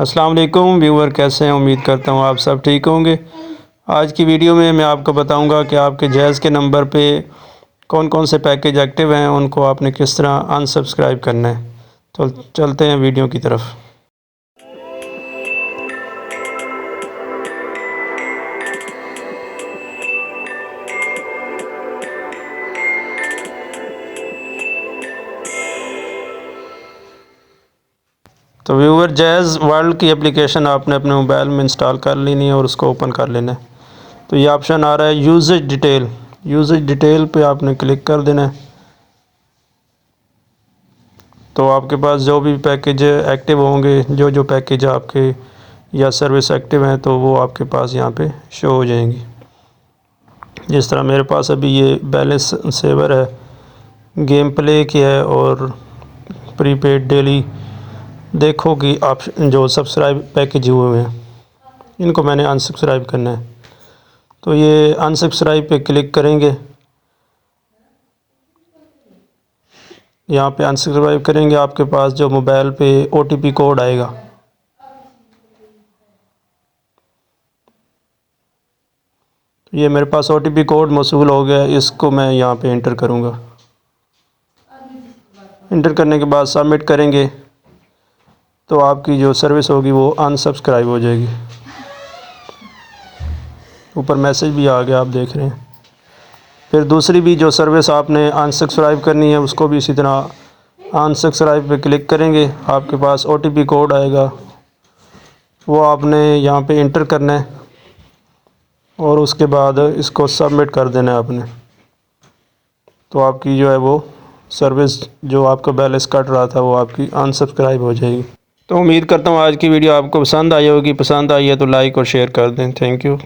अस्सलाम वालेकुम व्यूवर, कैसे हैं? उम्मीद करता हूँ आप सब ठीक होंगे। आज की वीडियो में मैं आपको बताऊंगा कि आपके जैज़ के नंबर पे कौन कौन से पैकेज एक्टिव हैं, उनको आपने किस तरह अनसब्सक्राइब करना है। तो चलते हैं वीडियो की तरफ। तो व्यूवर, जैज़ वर्ल्ड की एप्लीकेशन आपने अपने मोबाइल में इंस्टॉल कर लेनी है और उसको ओपन कर लेना है। तो ये ऑप्शन आ रहा है यूजेज डिटेल। यूजेज डिटेल पे आपने क्लिक कर देना है। तो आपके पास जो भी पैकेज एक्टिव होंगे, जो पैकेज आपके या सर्विस एक्टिव हैं, तो वो आपके पास यहाँ पे शो हो जाएंगी। जिस तरह मेरे पास अभी ये बैलेंस सेवर है, गेम प्ले की है और प्रीपेड डेली देखो कि आप जो सब्सक्राइब पैकेज हुए हैं, इनको मैंने अनसब्सक्राइब करना है। तो ये अनसब्सक्राइब पे क्लिक करेंगे। यहाँ पे अनसब्सक्राइब करेंगे, आपके पास जो मोबाइल पे OTP कोड आएगा, ये मेरे पास OTP कोड मौसूल हो गया। इसको मैं यहाँ पे इंटर करूँगा। इंटर करने के बाद सबमिट करेंगे तो आपकी जो सर्विस होगी वो अनसब्सक्राइब हो जाएगी। ऊपर मैसेज भी आ गया, आप देख रहे हैं। फिर दूसरी भी जो सर्विस आपने अनसब्सक्राइब करनी है, उसको भी इसी तरह अनसब्सक्राइब पे क्लिक करेंगे। आपके पास OTP कोड आएगा, वो आपने यहाँ पे इंटर करना है और उसके बाद इसको सबमिट कर देना है आपने। तो आपकी जो है वो सर्विस, जो आपका बैलेंस कट रहा था, वो आपकी अनसब्सक्राइब हो जाएगी। तो उम्मीद करता हूँ आज की वीडियो आपको पसंद आई होगी। पसंद आई है तो लाइक और शेयर कर दें। Thank you.